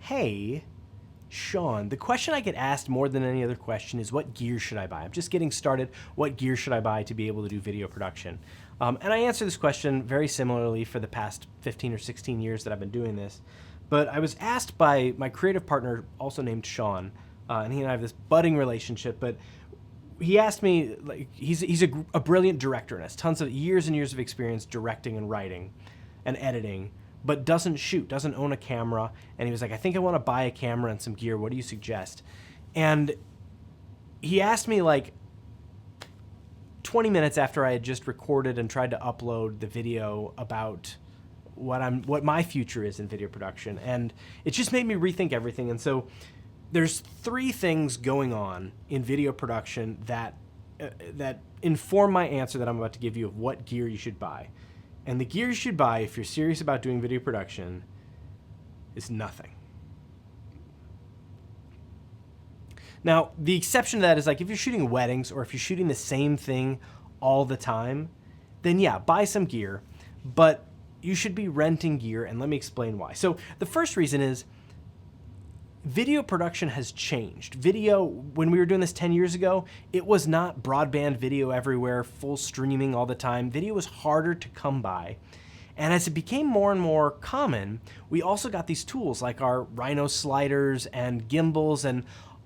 Hey, Sean, the question I get asked more than any other question is what gear should I buy? I'm just getting started. What gear should I buy to be able to do video production? And I answer this question very similarly for the past 15 or 16 years that I've been doing this. But I was asked by my creative partner, also named Sean, and he and I have this budding relationship, but he asked me, like, he's a brilliant director and has tons of years and years of experience directing and writing and editing, but doesn't shoot, doesn't own a camera. And he was like, I think I want to buy a camera and some gear. What do you suggest? And he asked me like 20 minutes after I had just recorded and tried to upload the video about what my future is in video production. And it just made me rethink everything. And so there's three things going on in video production that inform my answer that I'm about to give you of what gear you should buy. And the gear you should buy if you're serious about doing video production is nothing. Now, the exception to that is like if you're shooting weddings or if you're shooting the same thing all the time, then yeah, buy some gear, but you should be renting gear, and let me explain why. So the first reason is video production has changed. Video, when we were doing this 10 years ago, it was not broadband video everywhere, full streaming all the time. Video was harder to come by. And as it became more and more common, we also got these tools like our Rhino sliders and gimbals and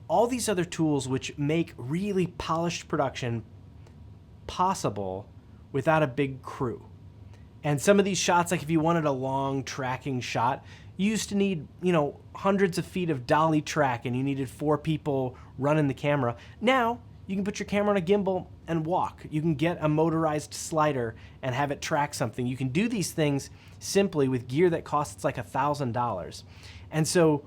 all these other tools which make really polished production possible without a big crew. And some of these shots, like if you wanted a long tracking shot, you used to need, hundreds of feet of dolly track and you needed 4 people running the camera. Now, you can put your camera on a gimbal and walk. You can get a motorized slider and have it track something. You can do these things simply with gear that costs like $1,000. And so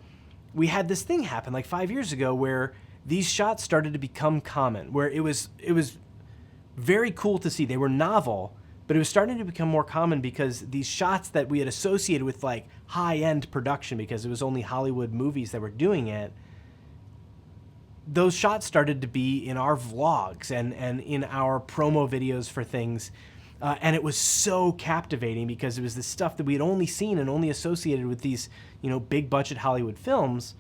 we had this thing happen like 5 years ago where these shots started to become common, where it was very cool to see. They were novel, but it was starting to become more common because these shots that we had associated with like high-end production, because it was only Hollywood movies that were doing it, those shots started to be in our vlogs and in our promo videos for things. And it was so captivating because it was the stuff that we had only seen and only associated with these, big budget Hollywood films.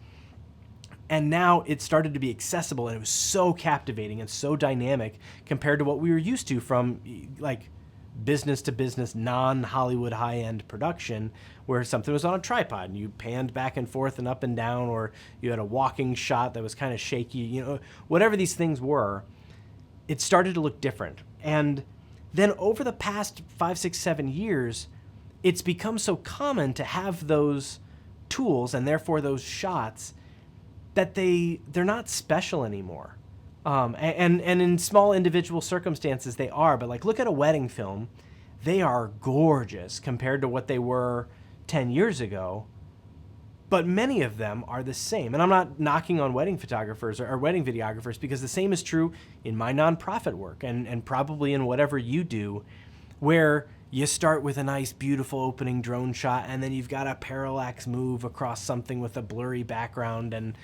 And now it started to be accessible, and it was so captivating and so dynamic compared to what we were used to from like business to business, non-Hollywood high-end production, where something was on a tripod and you panned back and forth and up and down, or you had a walking shot that was kind of shaky, whatever these things were, it started to look different. And then over the past 5, 6, 7 years, it's become so common to have those tools and therefore those shots that they're not special anymore. And in small individual circumstances they are, but like look at a wedding film, they are gorgeous compared to what they were 10 years ago, but many of them are the same. And I'm not knocking on wedding photographers or wedding videographers, because the same is true in my nonprofit work and probably in whatever you do, where you start with a nice, beautiful opening drone shot, and then you've got a parallax move across something with a blurry background, and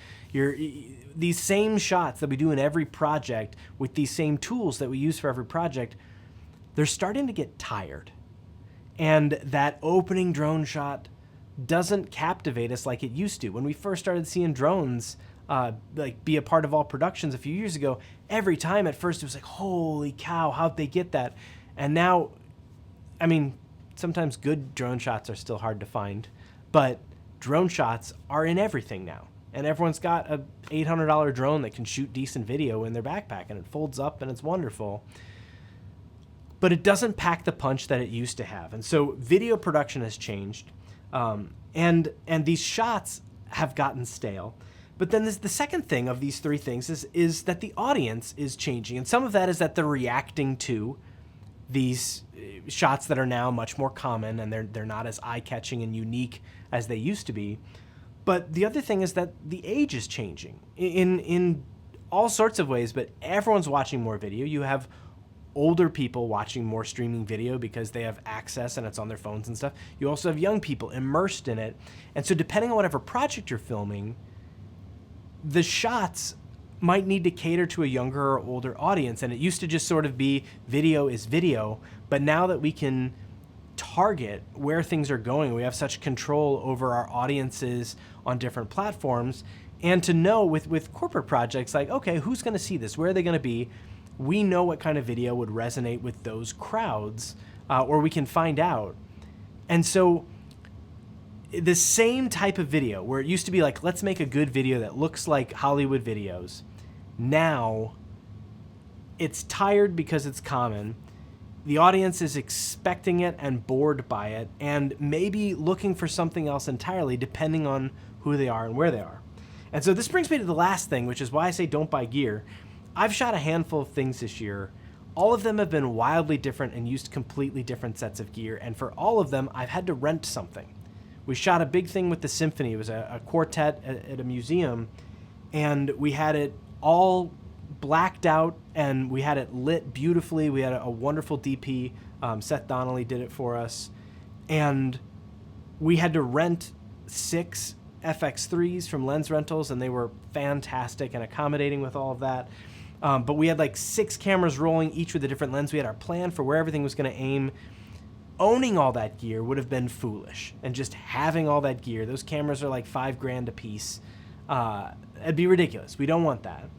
these same shots that we do in every project with these same tools that we use for every project, they're starting to get tired. And that opening drone shot doesn't captivate us like it used to. When we first started seeing drones be a part of all productions a few years ago, every time at first it was like, holy cow, how'd they get that? And now, sometimes good drone shots are still hard to find, but drone shots are in everything now. And everyone's got a $800 drone that can shoot decent video in their backpack, and it folds up and it's wonderful. But it doesn't pack the punch that it used to have. And so video production has changed, and these shots have gotten stale. But then the second thing of these three things is that the audience is changing. And some of that is that they're reacting to these shots that are now much more common, and they're not as eye-catching and unique as they used to be. But the other thing is that the age is changing in all sorts of ways, but everyone's watching more video. You have older people watching more streaming video because they have access and it's on their phones and stuff. You also have young people immersed in it. And so depending on whatever project you're filming, the shots might need to cater to a younger or older audience. And it used to just sort of be video is video, but now that we can target where things are going. We have such control over our audiences on different platforms. And to know with corporate projects, like, okay, who's going to see this? Where are they going to be? We know what kind of video would resonate with those crowds, or we can find out. And so the same type of video where it used to be like, let's make a good video that looks like Hollywood videos. Now it's tired because it's common. The audience is expecting it and bored by it, and maybe looking for something else entirely, depending on who they are and where they are. And so this brings me to the last thing, which is why I say don't buy gear. I've shot a handful of things this year. All of them have been wildly different and used completely different sets of gear. And for all of them, I've had to rent something. We shot a big thing with the symphony. It was a quartet at a museum, and we had it all blacked out, and we had it lit beautifully. We had a wonderful DP. Seth Donnelly did it for us. And we had to rent 6 FX3s from Lens Rentals, and they were fantastic and accommodating with all of that. But we had like 6 cameras rolling, each with a different lens. We had our plan for where everything was going to aim. Owning all that gear would have been foolish, and just having all that gear, those cameras are like $5,000 a piece. It'd be ridiculous. We don't want that.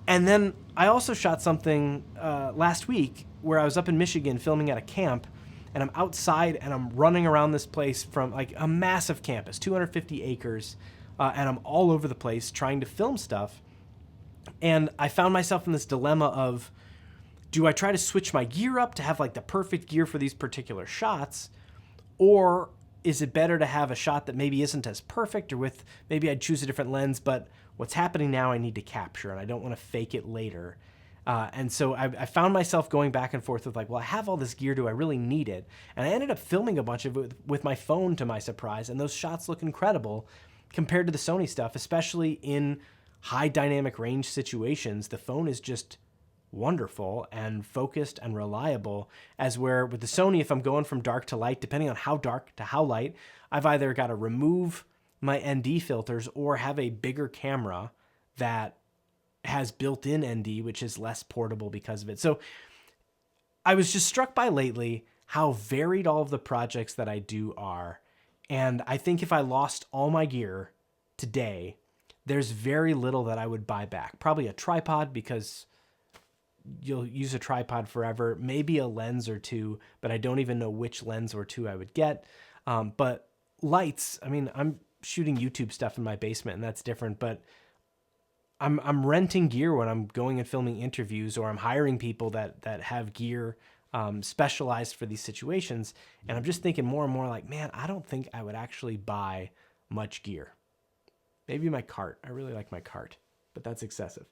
And then I also shot something last week where I was up in Michigan filming at a camp, and I'm outside and I'm running around this place from like a massive campus, 250 acres, and I'm all over the place trying to film stuff. And I found myself in this dilemma of, do I try to switch my gear up to have like the perfect gear for these particular shots? Or is it better to have a shot that maybe isn't as perfect, or with maybe I'd choose a different lens, but what's happening now I need to capture and I don't want to fake it later. And so I found myself going back and forth with like, well, I have all this gear. Do I really need it? And I ended up filming a bunch of it with my phone, to my surprise. And those shots look incredible compared to the Sony stuff, especially in high dynamic range situations. The phone is just wonderful and focused and reliable, as where with the Sony, if I'm going from dark to light, depending on how dark to how light, I've either got to remove my ND filters or have a bigger camera that has built-in ND, which is less portable because of it. So I was just struck by lately how varied all of the projects that I do are. And I think if I lost all my gear today, there's very little that I would buy back. Probably a tripod, because you'll use a tripod forever. Maybe a lens or two, but I don't even know which lens or two I would get. But lights, I mean, I'm shooting YouTube stuff in my basement, and that's different, but I'm renting gear when I'm going and filming interviews, or I'm hiring people that have gear specialized for these situations. And I'm just thinking more and more like, man, I don't think I would actually buy much gear. Maybe my cart. I really like my cart, but that's excessive.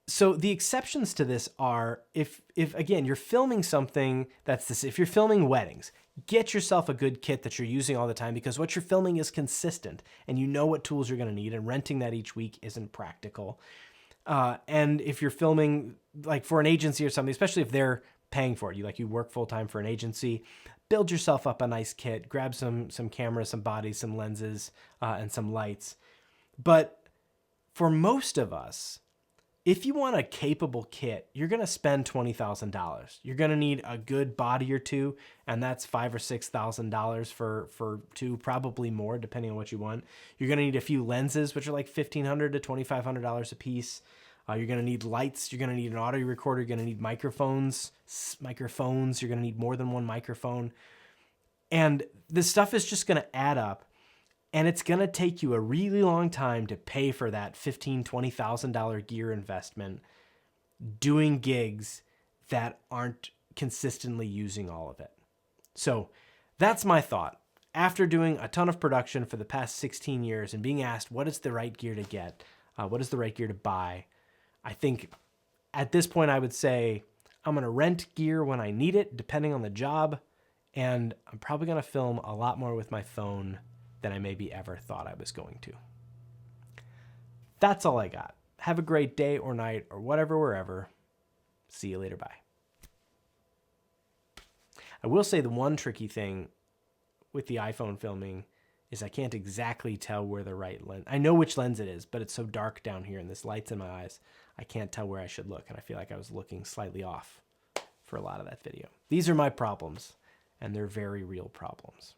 So the exceptions to this are if again, you're filming something that's this, if you're filming weddings, get yourself a good kit that you're using all the time, because what you're filming is consistent and you know what tools you're going to need, and renting that each week isn't practical. And if you're filming like for an agency or something, especially if they're paying for it, you work full time for an agency, build yourself up a nice kit, grab some cameras, some bodies, some lenses, and some lights. But for most of us, if you want a capable kit, you're going to spend $20,000. You're going to need a good body or two, and that's $5,000 or $6,000 for two, probably more, depending on what you want. You're going to need a few lenses, which are like $1,500 to $2,500 a piece. You're going to need lights. You're going to need an audio recorder. You're going to need microphones. You're going to need more than one microphone. And this stuff is just going to add up. And it's going to take you a really long time to pay for that $15,000, $20,000 gear investment doing gigs that aren't consistently using all of it. So that's my thought. After doing a ton of production for the past 16 years and being asked what is the right gear to get, what is the right gear to buy, I think at this point I would say I'm going to rent gear when I need it, depending on the job. And I'm probably going to film a lot more with my phone than I maybe ever thought I was going to. That's all I got. Have a great day or night or whatever, wherever. See you later. Bye. I will say the one tricky thing with the iPhone filming is I can't exactly tell where the right lens. I know which lens it is, but it's so dark down here and this light's in my eyes, I can't tell where I should look. And I feel like I was looking slightly off for a lot of that video. These are my problems. and they're very real problems.